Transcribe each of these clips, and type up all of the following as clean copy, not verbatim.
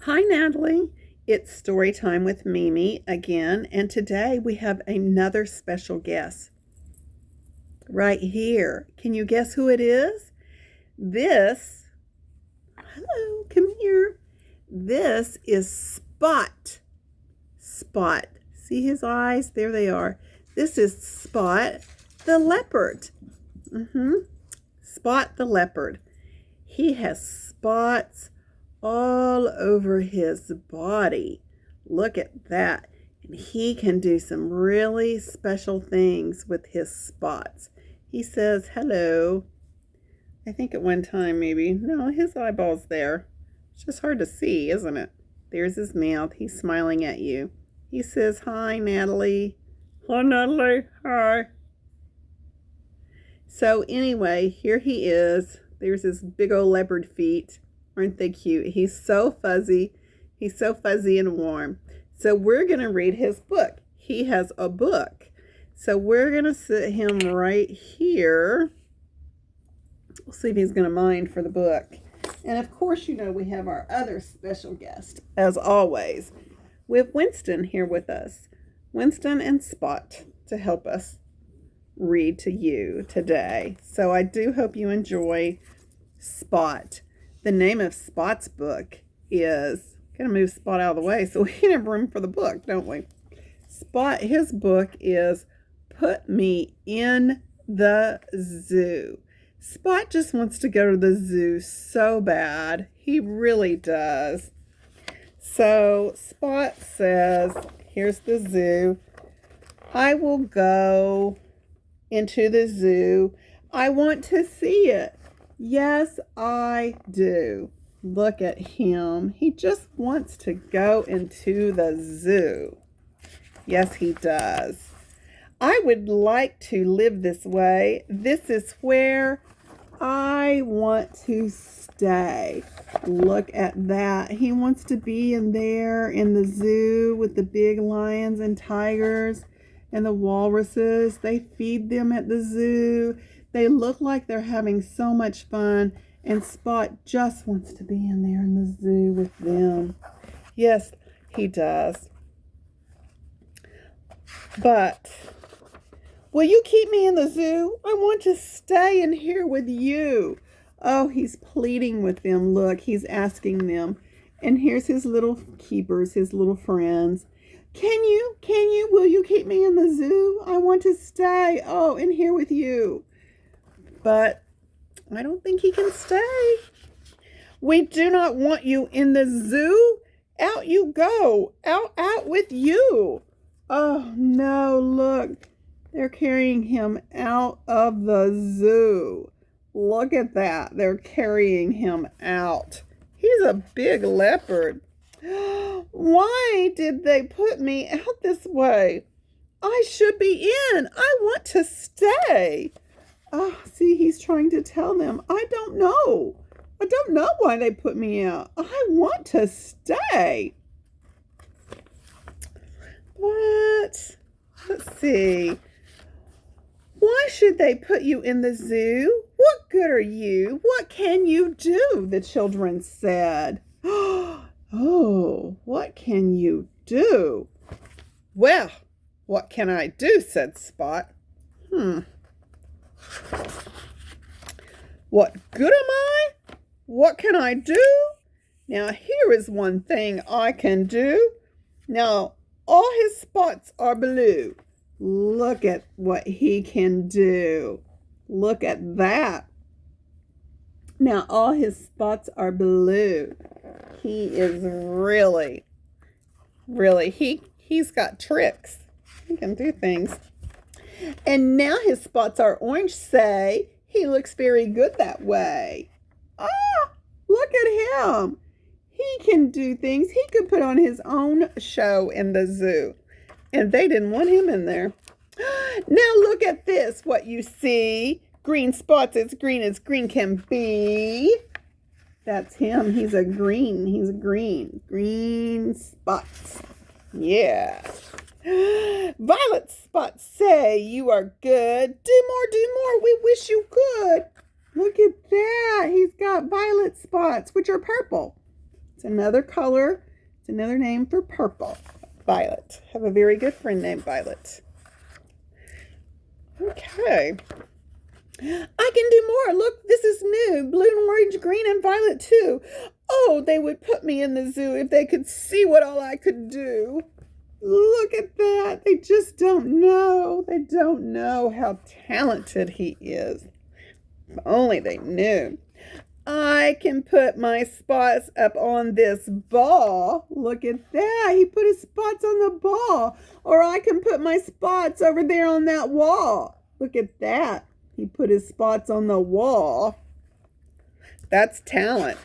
Hi, Natalie. It's story time with Mimi again, and today we have another special guest right here. Can you guess who it is? Hello, come here. This is Spot. Spot. See his eyes? There they are. This is Spot the leopard. Spot the leopard. He has spots all over his body. Look at that. And he can do some really special things with his spots. He says hello. I think at one time maybe. No, his eyeball's there. It's just hard to see, isn't it? There's his mouth. He's smiling at you. He says, hi, Natalie. Hi, Natalie. Hi. So anyway, here he is. There's his big old leopard feet. Aren't they cute? He's so fuzzy. He's so fuzzy and warm. So we're going to read his book. He has a book. So we're going to sit him right here. We'll see if he's going to mind for the book. And of course, you know, we have our other special guest, as always. We have Winston here with us. Winston and Spot to help us read to you today. So I do hope you enjoy Spot. The name of Spot's book is, going to move Spot out of the way so we can have room for the book, don't we? Spot, his book is Put Me in the Zoo. Spot just wants to go to the zoo so bad. He really does. So Spot says, here's the zoo. I will go into the zoo. I want to see it. Yes, I do. Look at him. He just wants to go into the zoo. Yes, he does. I would like to live this way. This is where I want to stay. Look at that. He wants to be in there in the zoo with the big lions and tigers and the walruses. They feed them at the zoo. They look like they're having so much fun, and Spot just wants to be in there in the zoo with them. Yes, he does. But, will you keep me in the zoo? I want to stay in here with you. Oh, he's pleading with them. Look, he's asking them. And here's his little keepers, his little friends. Can you, will you keep me in the zoo? I want to stay. Oh, in here with you. But I don't think he can stay. We do not want you in the zoo. Out you go. Out with you. Oh, no, look. They're carrying him out of the zoo. Look at that. They're carrying him out. He's a big leopard. Why did they put me out this way? I should be in. I want to stay. Oh, see, he's trying to tell them, I don't know. I don't know why they put me out. I want to stay. What? Let's see. Why should they put you in the zoo? What good are you? What can you do? The children said. Oh, what can you do? Well, what can I do? Said Spot. What good am I? What can I do? Now, here is one thing I can do. Now, all his spots are blue. Look at what he can do. Look at that. Now, all his spots are blue. He is really, he's got tricks. He can do things. And now his spots are orange, say. He looks very good that way. Ah, look at him. He can do things. He could put on his own show in the zoo. And they didn't want him in there. Now look at this, what you see. Green spots as green can be. That's him. He's a green. Green spots. Yeah. Violet spots say you are good. Do more. We wish you could. Look at that. He's got violet spots, which are purple. It's another color. It's another name for purple. Violet. I have a very good friend named Violet. Okay. I can do more. Look, this is new. Blue and orange, green and violet too. Oh, they would put me in the zoo if they could see what all I could do. Look at that. They just don't know. They don't know how talented he is. If only they knew. I can put my spots up on this ball. Look at that. He put his spots on the ball. Or I can put my spots over there on that wall. Look at that. He put his spots on the wall. That's talent.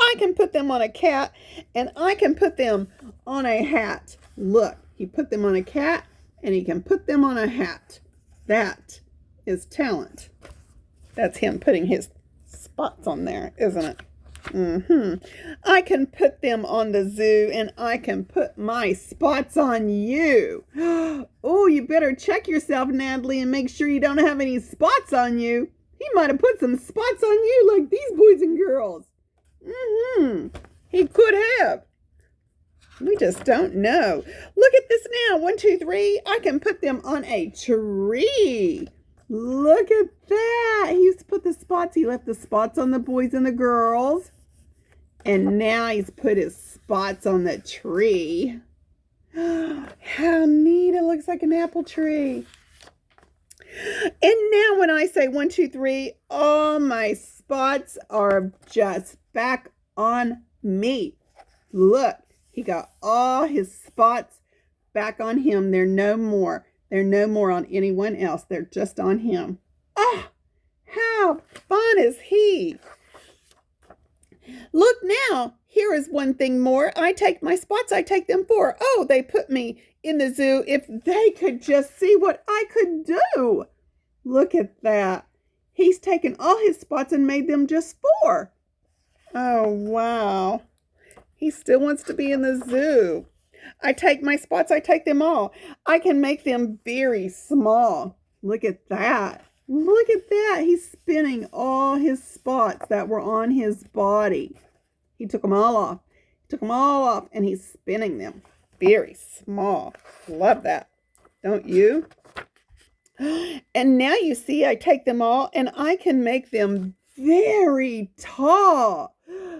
I can put them on a cat, and I can put them on a hat. Look, he put them on a cat, and he can put them on a hat. That is talent. That's him putting his spots on there, isn't it? I can put them on the zoo, and I can put my spots on you. Oh, you better check yourself, Natalie, and make sure you don't have any spots on you. He might have put some spots on you like these boys and girls. He could have. We just don't know. Look at this now. 1, 2, 3. I can put them on a tree. Look at that. He used to put the spots. He left the spots on the boys and the girls. And now he's put his spots on the tree. How neat. It looks like an apple tree. And now when I say 1, 2, 3, all my spots are just back on me. Look, he got all his spots back on him. They're no more. They're no more on anyone else. They're just on him. Ah, how fun is he? Look now, here is one thing more. I take my spots, I take them for. Oh, they put me in the zoo. If they could just see what I could do. Look at that. He's taken all his spots and made them just 4. Oh, wow. He still wants to be in the zoo. I take my spots, I take them all. I can make them very small. Look at that. Look at that. He's spinning all his spots that were on his body. He took them all off. He took them all off and he's spinning them. Very small. Love that. Don't you? And now you see I take them all and I can make them very tall.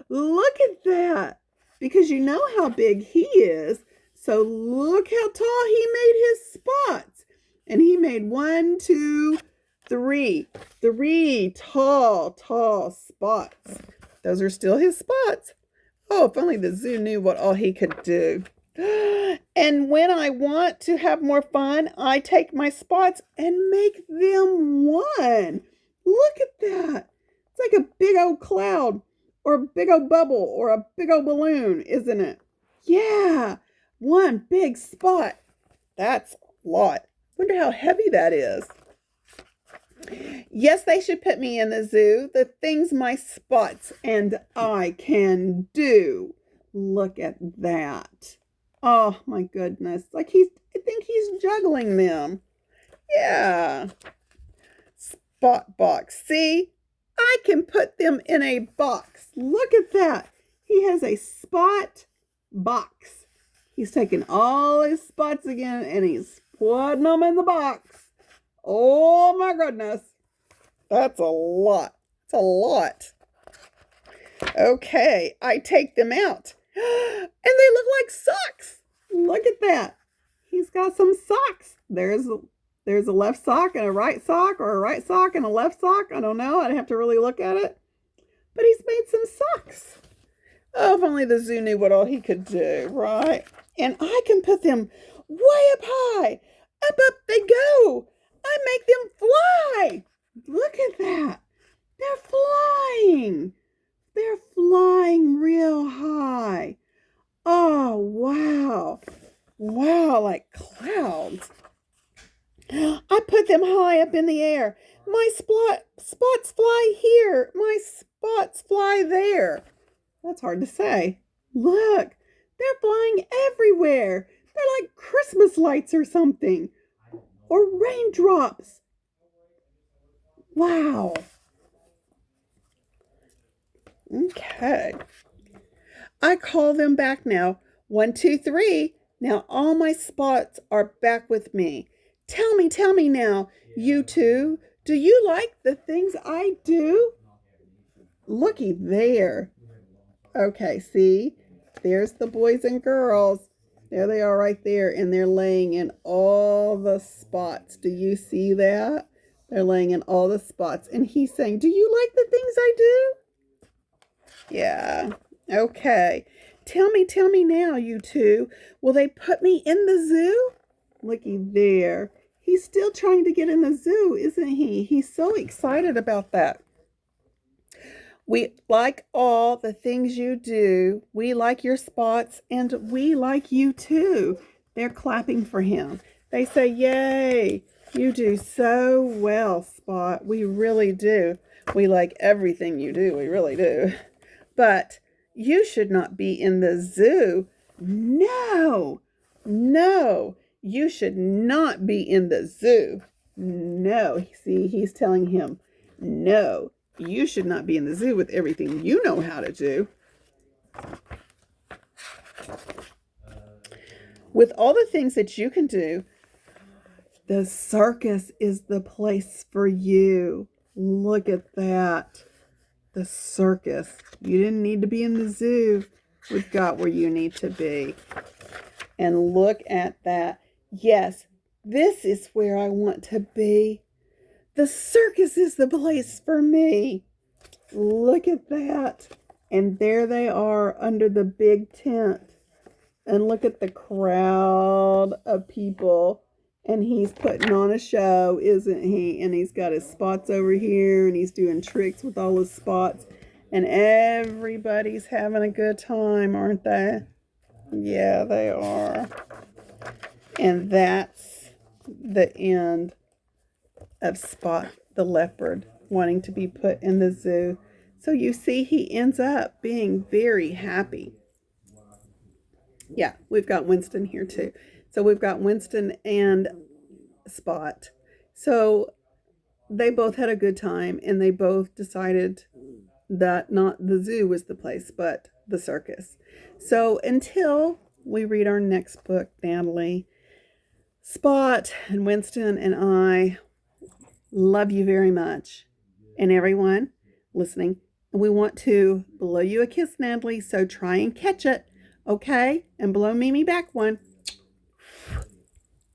Look at that. Because you know how big he is. So look how tall he made his spots. And he made 1, 2, 3. 3 tall spots. Those are still his spots. Oh, if only the zoo knew what all he could do. And when I want to have more fun, I take my spots and make them 1. Look at that. It's like a big old cloud or a big old bubble or a big old balloon, isn't it? Yeah, 1 big spot. That's a lot. Wonder how heavy that is. Yes, they should put me in the zoo. The things my spots and I can do. Look at that. Oh my goodness. Like I think he's juggling them. Yeah. Spot box. See? I can put them in a box. Look at that. He has a spot box. He's taking all his spots again and he's putting them in the box. Oh my goodness. That's a lot. It's a lot. Okay, I take them out. And they look like socks. Look at that. He's got some socks. There's a left sock and a right sock, or a right sock and a left sock. I don't know. I'd have to really look at it. But he's made some socks. Oh, if only the zoo knew what all he could do, right? And I can put them way up high. Up they go. I make them fly. Look at that. They're flying. They're flying real high. Oh, wow. Wow, like clouds. I put them high up in the air. My spots fly here. My spots fly there. That's hard to say. Look, they're flying everywhere. They're like Christmas lights or something. Or raindrops. Wow. Okay. I call them back now. 1, 2, 3. Now all my spots are back with me. Tell me now, you two, do you like the things I do? Looky there. Okay, see? There's the boys and girls. There they are right there, and they're laying in all the spots. Do you see that? They're laying in all the spots. And he's saying, do you like the things I do? Yeah. Okay. Tell me now, you two. Will they put me in the zoo? Looky there. He's still trying to get in the zoo, isn't he? He's so excited about that. We like all the things you do. We like your spots, and we like you too. They're clapping for him. They say, yay, you do so well, Spot. We really do. We like everything you do. We really do. But you should not be in the zoo. No, you should not be in the zoo. No, see, he's telling him, no, you should not be in the zoo with everything you know how to do. With all the things that you can do, the circus is the place for you. Look at that. The circus. You didn't need to be in the zoo. We've got where you need to be. And look at that. Yes, this is where I want to be. The circus is the place for me. Look at that. And there they are under the big tent. And look at the crowd of people. And he's putting on a show, isn't he? And he's got his spots over here. And he's doing tricks with all his spots. And everybody's having a good time, aren't they? Yeah, they are. And that's the end of Spot the leopard wanting to be put in the zoo. So you see, he ends up being very happy. Yeah, we've got Winston here too. So we've got Winston and Spot. So they both had a good time, and they both decided that not the zoo was the place, but the circus. So until we read our next book, Natalie, Spot and Winston and I love you very much. And everyone listening, we want to blow you a kiss, Natalie, so try and catch it, okay? And blow Mimi back one.